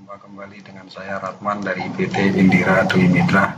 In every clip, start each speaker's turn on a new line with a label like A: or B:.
A: Jumpa kembali dengan saya Ratman dari PT Indira Dwi Mitra.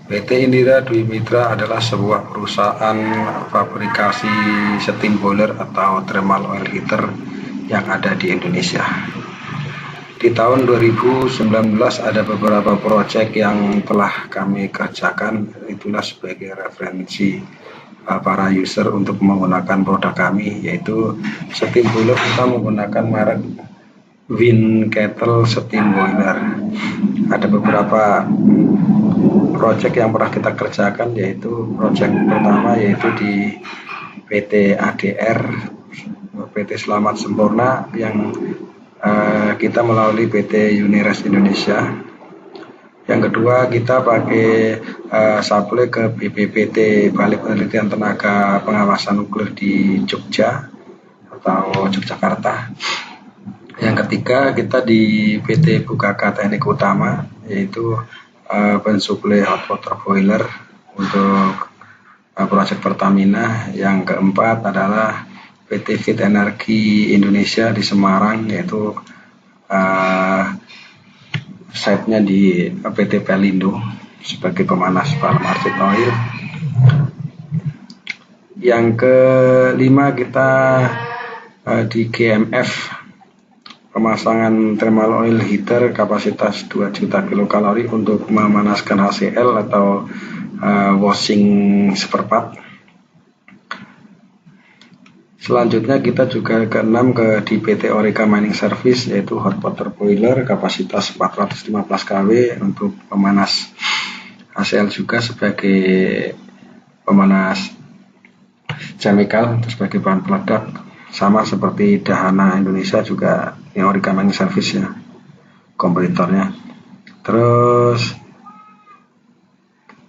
A: PT Indira Dwi Mitra adalah sebuah perusahaan fabrikasi steam boiler atau thermal oil heater yang ada di Indonesia. Di tahun 2019 ada beberapa proyek yang telah kami kerjakan, itulah sebagai referensi para user untuk menggunakan produk kami, yaitu steam boiler. Kita menggunakan merek Wind Kettle Steam Boiler. Ada beberapa proyek yang pernah kita kerjakan, yaitu proyek pertama yaitu di PT ADR, PT Selamat Sempurna, yang kita melalui PT Unires Indonesia. Yang kedua, kita pakai supply ke BPPT, Balai Penelitian Tenaga Pengawasan Nuklir di Jogja atau Yogyakarta. Yang ketiga, kita di PT Bukaka Teknik Utama, yaitu pensuplai hot water boiler untuk proyek Pertamina. Yang keempat adalah PT Fit Energi Indonesia di Semarang, yaitu site-nya di PT Pelindo sebagai pemanas Palmarcet Oil. Yang kelima, kita di GMF, pemasangan thermal oil heater kapasitas 2 juta kilokalori untuk memanaskan HCl atau washing seperempat. Selanjutnya kita juga keenam di PT Orica Mining Service, yaitu hot water boiler kapasitas 415 kW untuk pemanas HCl juga sebagai pemanas chemical sebagai bahan peledak, sama seperti Dahana Indonesia juga yang Orica Mining Service ya, kompetitornya. Terus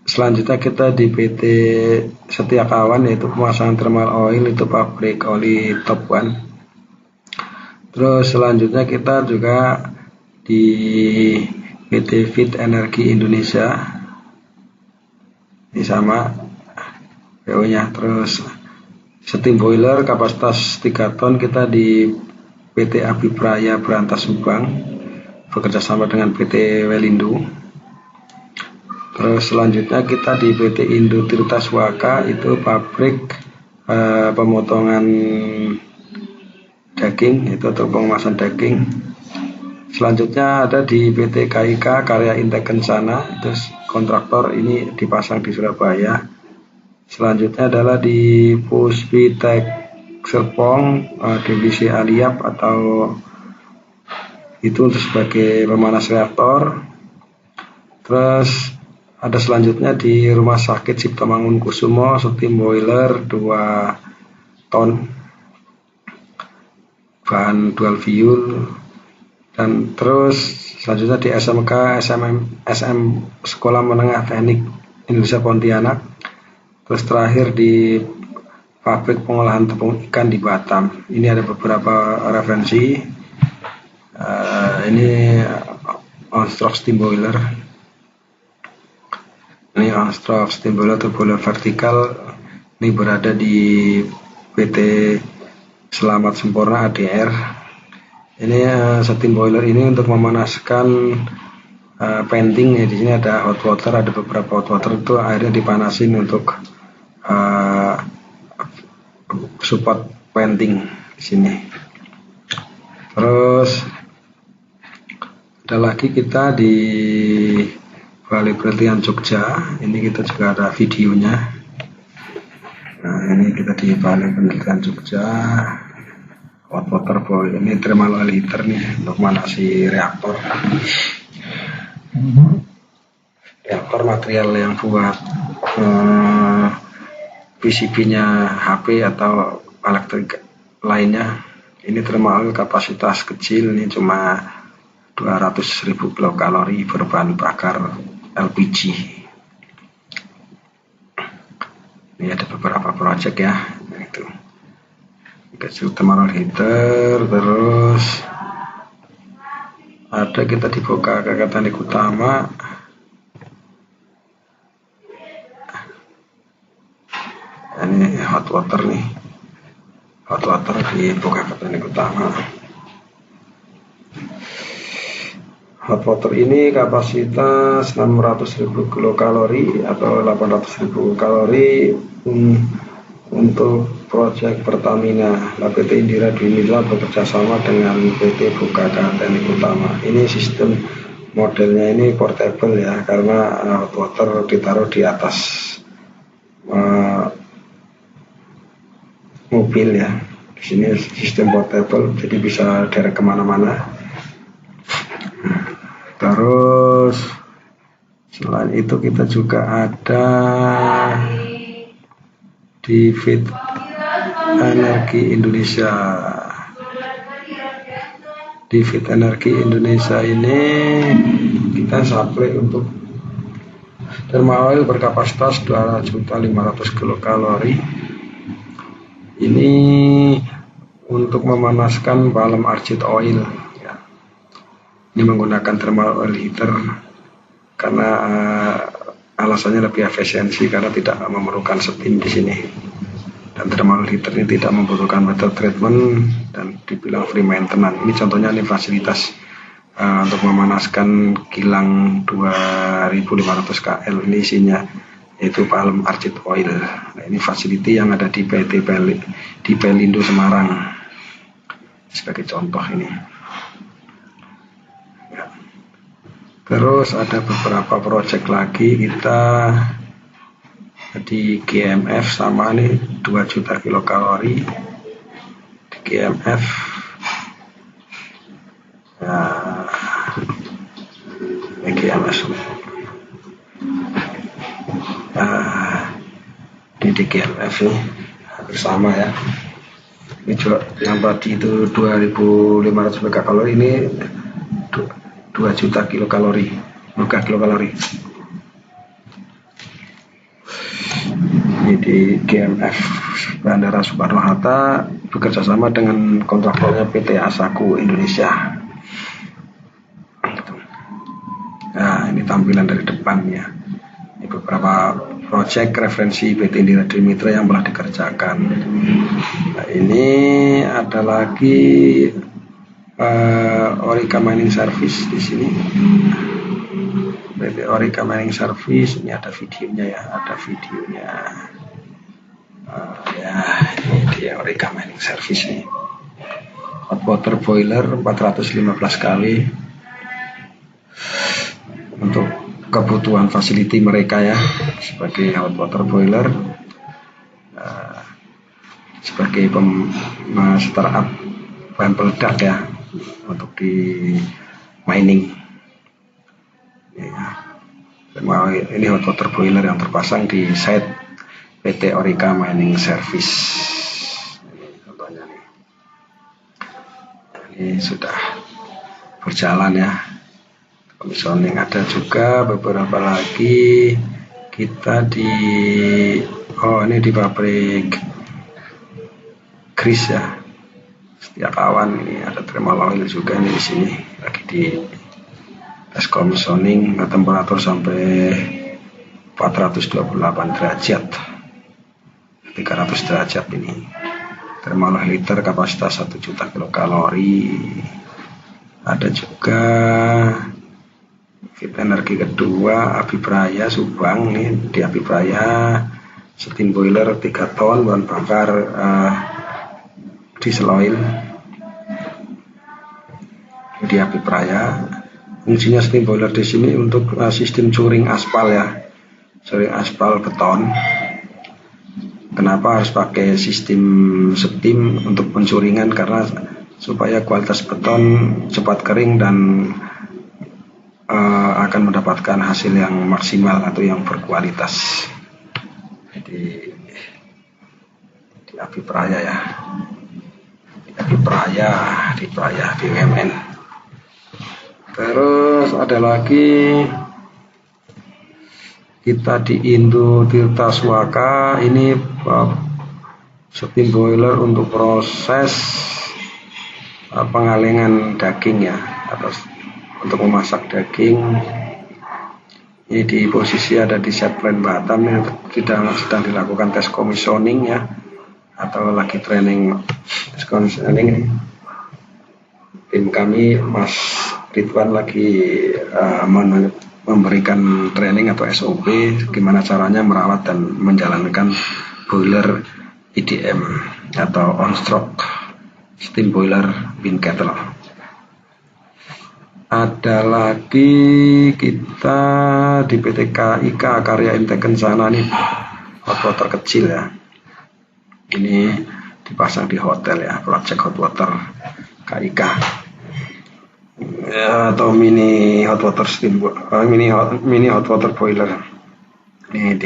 A: selanjutnya kita di PT Setia Kawan, yaitu pemasangan thermal oil, itu pabrik oli top one. Terus selanjutnya kita juga di PT Fit Energi Indonesia, ini sama PO nya. Terus steam boiler kapasitas 3 ton kita di PT Abipraya Berantas Subang, bekerja sama dengan PT Welindo. Terus selanjutnya kita di PT Indo Tirta Swaka, itu pabrik pemotongan daging, itu atau pengemasan daging. Selanjutnya ada di PT KIK Karya Intek Kencana, itu kontraktor, ini dipasang di Surabaya. Selanjutnya adalah di Puspitek Serpong, divisi Aliap, atau itu untuk sebagai pemanas reaktor. Terus ada selanjutnya di Rumah Sakit Cipto Mangunkusumo, steam boiler 2 ton, bahan dual fuel. Dan terus selanjutnya di SMK SM Sekolah Menengah Teknik Indonesia Pontianak. Terus terakhir di pabrik pengolahan tepung ikan di Batam. Ini ada beberapa referensi. Ini on-stroke steam boiler. Ini on-stroke steam boiler atau boiler vertikal. Ini berada di PT Selamat Sempurna ADR. Ini steam boiler ini untuk memanaskan venting. Di sini ada hot water, ada beberapa hot water, itu airnya dipanasin untuk support venting di sini. Terus ada lagi kita di Balai Penelitian Jogja, ini kita juga ada videonya. Nah, ini kita di Balai Penelitian Jogja, hot water boiler, ini thermal oil heater nih untuk manasi reaktor. Reaktor material yang buat PCB-nya HP atau elektrik lainnya. Ini thermal oil kapasitas kecil, ini cuma 200.000 kilokalori berbahan bakar LPG. Ini ada beberapa proyek ya, itu kecil thermal oil heater. Terus ada kita di Bukaka Teknik Utama, ini hot water nih, hot water di Bukaka Teknik Utama. Hot water ini kapasitas 600.000 kilokalori atau 800.000 kalori untuk proyek Pertamina. PT Indira Dwi Mitra bekerja sama dengan PT Bukaka Teknik Utama. Ini sistem modelnya ini portable ya, karena hot water ditaruh di atas mobil ya. Di sini sistem portable, jadi bisa derek kemana-mana. Terus selain itu kita juga ada di Fit Energi Indonesia. Di Fit Energi Indonesia ini kita supply untuk thermal oil berkapasitas 2.500.000 kilokalori. Ini untuk memanaskan balon arched oil. Ini menggunakan thermal oil heater karena alasannya lebih efisiensi karena tidak memerlukan steam di sini. Dan thermal oil heater ini tidak membutuhkan water treatment dan dibilang free maintenance. Ini contohnya ini fasilitas untuk memanaskan kilang 2500 KL. Ini isinya yaitu palm arched oil. Nah, ini facility yang ada di di Pelindo Semarang sebagai contoh ini. Terus ada beberapa project lagi kita di GMF sama nih 2 juta kilokalori di GMF. Nah, ini GMF. Ini di GMF nih hampir sama ya. Ini juga yang tadi itu 2.500 megakalori, ini 2 juta kilokalori. Ini di GMF Bandara Soekarno-Hatta bekerja sama dengan kontraktornya PT Asaku Indonesia. Nah, ini tampilan dari depannya. Ini beberapa proyek referensi PT Indira Dwi Mitra yang telah dikerjakan. Nah, ini ada lagi Orica Mining Service di sini. PT Orica Mining Service, ini ada videonya ya, ya, ini dia Orica Mining Service nih. Hot water boiler 415 kW untuk kebutuhan facility mereka ya, sebagai hot water boiler, sebagai startup bahan peledak ya, untuk di mining ya. Ini hot water boiler yang terpasang di site PT Orica Mining Service. Ini contohnya nih. Ini sudah berjalan ya, commissioning. Ada juga beberapa lagi kita ini di pabrik Kris ya, Setiakawan. Ini ada thermal oil juga nih di sini, lagi di tes commissioning, temperatur sampai 428 derajat, 300 derajat. Ini thermal oil liter kapasitas 1 juta kilokalori. Ada juga Fit Energi kedua Abipraya Subang. Nih di Abipraya steam boiler 3 ton bahan bakar diesel oil. Di Abipraya fungsinya steam boiler di sini untuk sistem curing aspal ya, curing aspal beton. Kenapa harus pakai sistem steam untuk pencuringan? Karena supaya kualitas beton cepat kering dan akan mendapatkan hasil yang maksimal atau yang berkualitas. Jadi di Abipraya ya, di Praya BUMN. Terus ada lagi kita di Indo Tirta Swaka. Ini steam boiler untuk proses pengalengan daging ya, atau untuk memasak daging. Ini di posisi ada di set plan Batam yang sedang dilakukan tes commissioning ya, atau lagi training tes commissioning. Tim kami Mas Ridwan lagi memberikan training atau SOP gimana caranya merawat dan menjalankan boiler IDM atau on-stroke steam boiler bin kettle. Ada lagi kita di PT KIK Karya Intek Kencana nih, hot water kecil ya. Ini dipasang di hotel ya, project hot water KIK ya, atau mini hot water steam mini hot water boiler. Ini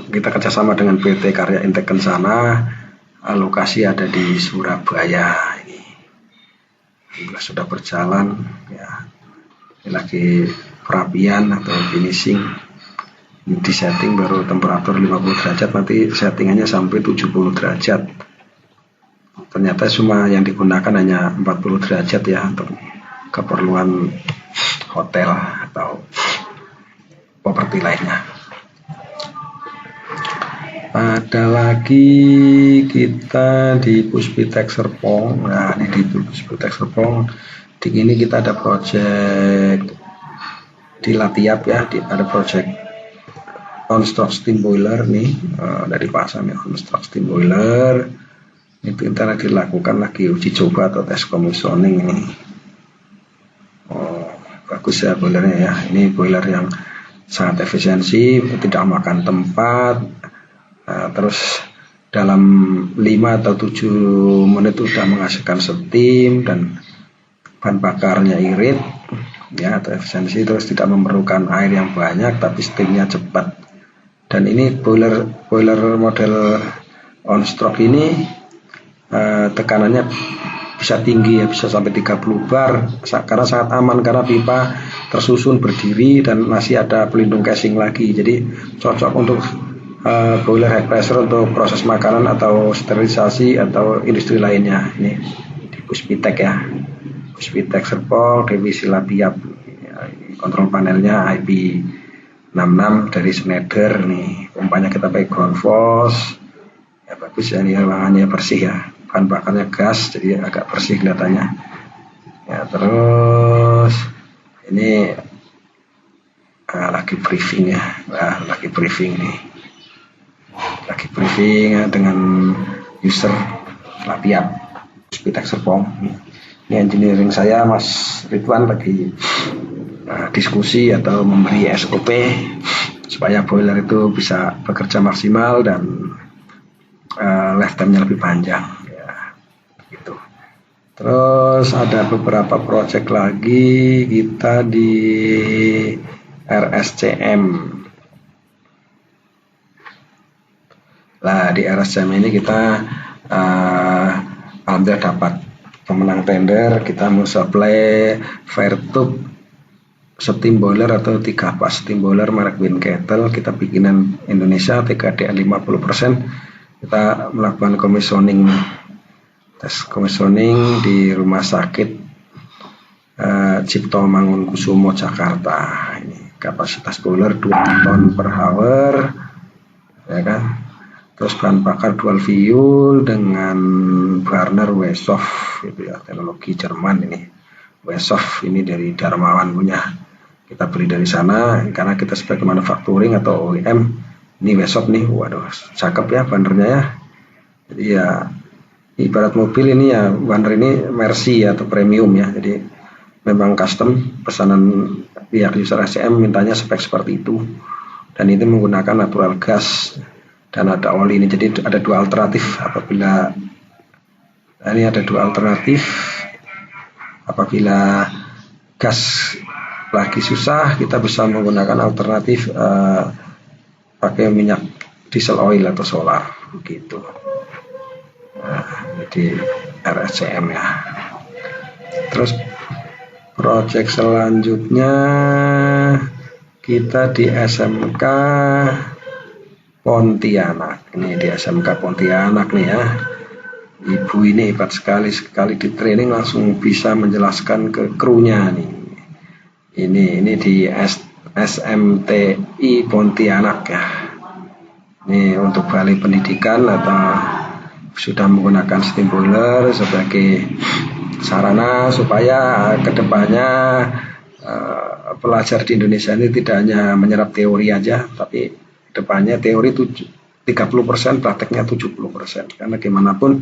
A: kita kerjasama dengan PT Karya Intek Kencana, lokasi ada di Surabaya. Ini sudah berjalan ya, ini lagi perapian atau finishing. Ini di setting baru temperatur 50 derajat, nanti settingannya sampai 70 derajat. Ternyata cuma yang digunakan hanya 40 derajat ya untuk keperluan hotel atau properti lainnya. Ada lagi kita di Puspitek Serpong. Nah, ini di Puspitek Serpong. Di sini kita ada project di Latiap ya, ada project on-stroke steam boiler nih, dari pasang ya, on-stroke steam boiler. Itu kita lagi lakukan lagi uji coba atau tes commissioning ini. Bagus ya boilernya ya. Ini boiler yang sangat efisiensi, tidak makan tempat. Terus dalam 5 atau 7 menit sudah menghasilkan steam dan bahan bakarnya irit ya, atau efisiensi, terus tidak memerlukan air yang banyak tapi steamnya cepat. Dan ini boiler model on stroke ini tekanannya bisa tinggi ya, bisa sampai 30 bar karena sangat aman, karena pipa tersusun berdiri dan masih ada pelindung casing lagi, jadi cocok untuk boiler high pressure untuk proses makanan atau sterilisasi atau industri lainnya. Ini di Puspitek ya, Puspitek Serpong, divisi Latiap. Kontrol panelnya IP66 dari Schneider nih. Pompanya kita pakai ground force. Ya bagus ya, ini ruangannya bersih ya. Bahan bakarnya gas, jadi agak bersih kelihatannya. Ya terus ini lagi briefing ya, lagi briefing nih. Lagi briefing ya, dengan user Latiap Puspitek Serpong. Ini engineering saya Mas Ridwan lagi diskusi atau memberi SOP supaya boiler itu bisa bekerja maksimal dan lifetime-nya lebih panjang ya, gitu. Terus ada beberapa project lagi kita di RSCM. Nah, di RSCM ini kita alhamdulillah dapat pemenang tender. Kita mau supply fire tube steam boiler atau 3 pas steam boiler merek Bin Kettle. Kita bikinan Indonesia, TKD 50%. Kita melakukan commissioning, tes commissioning di rumah sakit Cipto Mangunkusumo Jakarta. Ini kapasitas boiler 2 ton per hour ya kan. Terus bahan bakar dual fuel dengan burner Wesoff gitu ya, teknologi Jerman ini. Wesoff ini dari Darmawan punya. Kita beli dari sana karena kita sebagai manufacturing atau OEM. Ini Wesoff nih, waduh cakep ya bannernya ya. Jadi ya ibarat mobil ini ya, banner ini Mercy atau premium ya. Jadi memang custom, pesanan pihak user SCM mintanya spek seperti itu. Dan ini menggunakan natural gas dan ada oli ini. Jadi ada 2 alternatif apabila ini ada 2 alternatif apabila gas lagi susah, kita bisa menggunakan alternatif pakai minyak diesel oil atau solar gitu. Nah, jadi RSCM ya. Terus project selanjutnya kita di SMK Pontianak. Ini di SMK Pontianak nih ya. Ibu ini hebat sekali di training langsung bisa menjelaskan ke krunya nih. Ini di SMTI Pontianak ya. Ini untuk Balai Pendidikan atau sudah menggunakan steam boiler sebagai sarana supaya kedepannya pelajar di Indonesia ini tidak hanya menyerap teori aja, tapi kedepannya teori 30%, prakteknya 70%. Karena gimana pun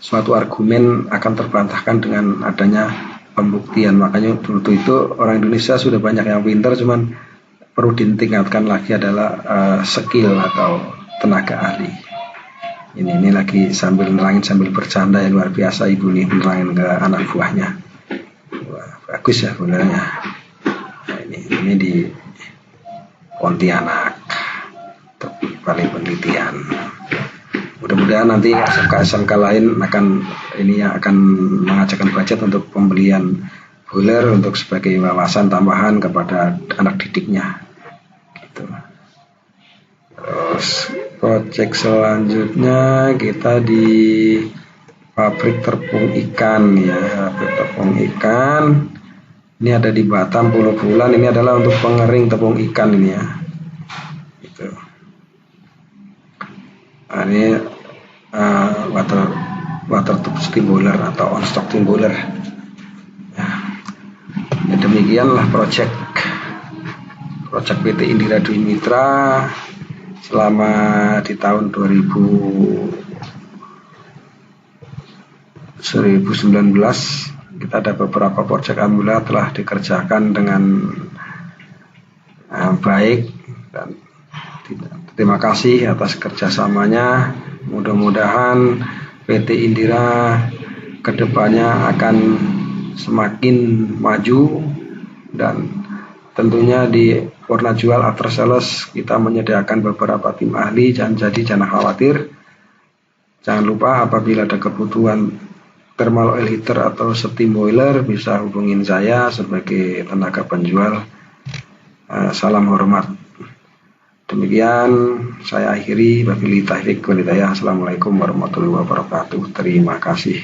A: suatu argumen akan terbantahkan dengan adanya pembuktian. Makanya untuk itu orang Indonesia sudah banyak yang pintar, cuman perlu ditingkatkan lagi adalah skill atau tenaga ahli. Ini lagi sambil nerangin sambil bercanda yang luar biasa ibu nih nerangin ke anak buahnya. Wah, bagus ya boilernya. Nah, ini di Pontianak, Balai Penelitian. Mudah-mudahan nanti SMK-SMK lain akan mengajukan budget untuk pembelian boiler untuk sebagai wawasan tambahan kepada anak didiknya. Gitu. Terus proyek selanjutnya kita di pabrik tepung ikan ya, pabrik tepung ikan. Ini ada di Batam, Pulau Bulan. Ini adalah untuk pengering tepung ikan ini ya. Gitu. Nah, ini water tube steam boiler atau on stock steam boiler. Ya, demikianlah proyek PT Indira Dwi Mitra selama di tahun 2019. Kita ada beberapa proyek alhamdulillah telah dikerjakan dengan baik, dan terima kasih atas kerjasamanya. Mudah-mudahan PT Indira kedepannya akan semakin maju, dan tentunya di Warna Jual After Sales kita menyediakan beberapa tim ahli. Jangan khawatir. Jangan lupa apabila ada kebutuhan thermal oil heater atau steam boiler bisa hubungin saya sebagai tenaga penjual. Salam hormat. Demikian saya akhiri. Wabillahi taufiq wal hidayah. Assalamualaikum warahmatullahi wabarakatuh. Terima kasih.